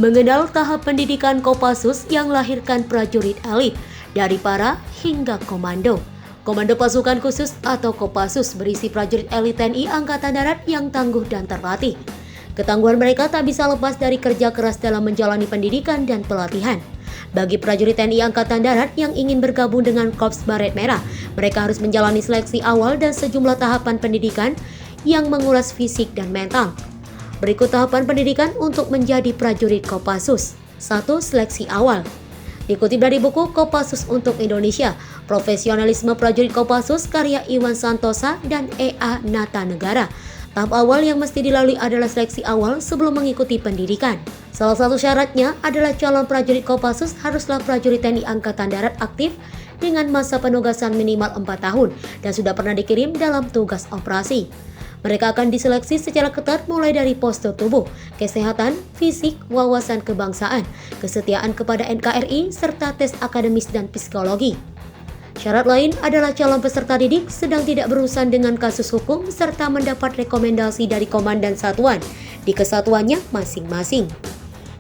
Mengenal tahap pendidikan Kopassus yang lahirkan prajurit elit dari para hingga komando. Komando Pasukan Khusus atau Kopassus berisi prajurit elit TNI Angkatan Darat yang tangguh dan terlatih. Ketangguhan mereka tak bisa lepas dari kerja keras dalam menjalani pendidikan dan pelatihan. Bagi prajurit TNI Angkatan Darat yang ingin bergabung dengan Korps Baret Merah, mereka harus menjalani seleksi awal dan sejumlah tahapan pendidikan yang menguras fisik dan mental. Berikut tahapan pendidikan untuk menjadi prajurit Kopassus. 1. Seleksi awal. Dikutip dari buku Kopassus untuk Indonesia, Profesionalisme Prajurit Kopassus karya Iwan Santosa dan E.A. Nata Negara. Tahap awal yang mesti dilalui adalah seleksi awal sebelum mengikuti pendidikan. Salah satu syaratnya adalah calon prajurit Kopassus haruslah prajurit TNI Angkatan Darat aktif dengan masa penugasan minimal 4 tahun dan sudah pernah dikirim dalam tugas operasi. Mereka akan diseleksi secara ketat mulai dari postur tubuh, kesehatan, fisik, wawasan kebangsaan, kesetiaan kepada NKRI, serta tes akademis dan psikologi. Syarat lain adalah calon peserta didik sedang tidak berurusan dengan kasus hukum serta mendapat rekomendasi dari komandan satuan di kesatuannya masing-masing.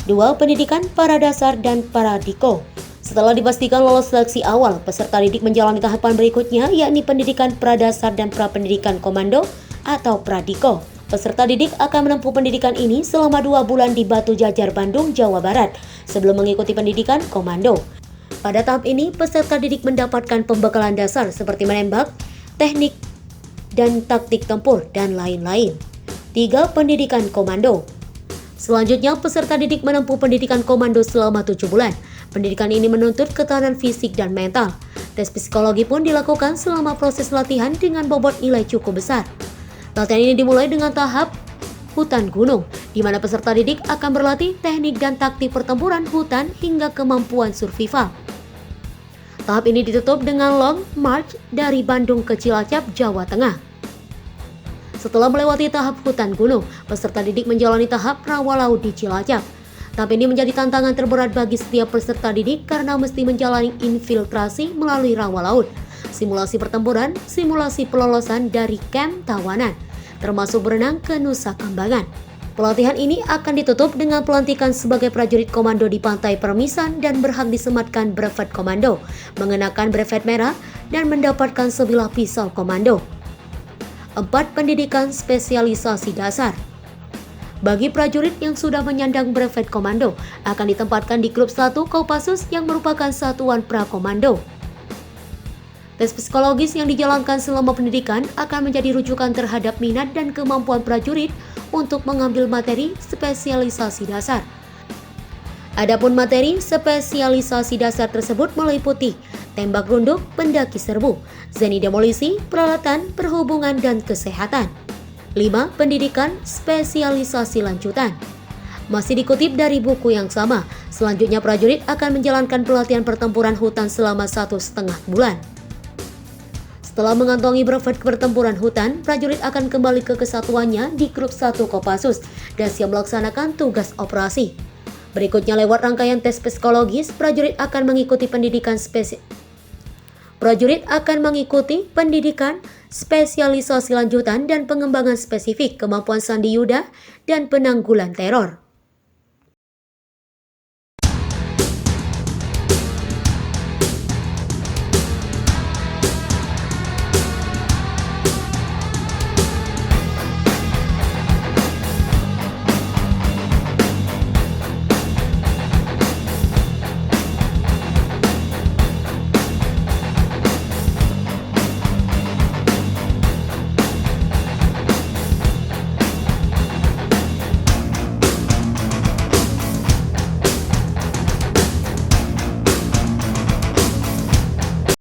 2. Pendidikan Pradasar dan Pradiko. Setelah dipastikan lolos seleksi awal, peserta didik menjalani tahapan berikutnya yakni pendidikan Pradasar dan Prapendidikan Komando atau Pradiko. Peserta didik akan menempuh pendidikan ini selama 2 bulan di Batu Jajar, Bandung, Jawa Barat sebelum mengikuti pendidikan komando. Pada tahap ini, peserta didik mendapatkan pembekalan dasar seperti menembak, teknik dan taktik tempur, dan lain-lain. 3. Pendidikan komando. Selanjutnya, peserta didik menempuh pendidikan komando selama 7 bulan. Pendidikan ini menuntut ketahanan fisik dan mental. Tes psikologi pun dilakukan selama proses latihan dengan bobot nilai cukup besar. Latihan ini dimulai dengan tahap hutan gunung, di mana peserta didik akan berlatih teknik dan taktik pertempuran hutan hingga kemampuan survival. Tahap ini ditutup dengan long march dari Bandung ke Cilacap, Jawa Tengah. Setelah melewati tahap hutan gunung, peserta didik menjalani tahap rawa laut di Cilacap. Tahap ini menjadi tantangan terberat bagi setiap peserta didik karena mesti menjalani infiltrasi melalui rawa laut, simulasi pertempuran, simulasi pelolosan dari kamp tawanan, termasuk berenang ke Nusa Kambangan. Pelatihan ini akan ditutup dengan pelantikan sebagai prajurit komando di Pantai Permisan dan berhak disematkan brevet komando, mengenakan brevet merah, dan mendapatkan sebilah pisau komando. 4. Pendidikan spesialisasi dasar. Bagi prajurit yang sudah menyandang brevet komando, akan ditempatkan di grup 1 Kopassus yang merupakan satuan prakomando. Tes psikologis yang dijalankan selama pendidikan akan menjadi rujukan terhadap minat dan kemampuan prajurit untuk mengambil materi spesialisasi dasar. Adapun materi spesialisasi dasar tersebut meliputi tembak runduk, pendaki serbu, zeni demolisi, peralatan, perhubungan, dan kesehatan. 5. Pendidikan spesialisasi lanjutan. Masih dikutip dari buku yang sama, selanjutnya prajurit akan menjalankan pelatihan pertempuran hutan selama 1,5 bulan. Setelah mengantongi brevet pertempuran hutan, prajurit akan kembali ke kesatuannya di grup 1 Kopassus dan siap melaksanakan tugas operasi. Berikutnya lewat rangkaian tes psikologis, prajurit akan mengikuti pendidikan spesialisasi lanjutan dan pengembangan spesifik kemampuan sandi yuda dan penanggulan teror.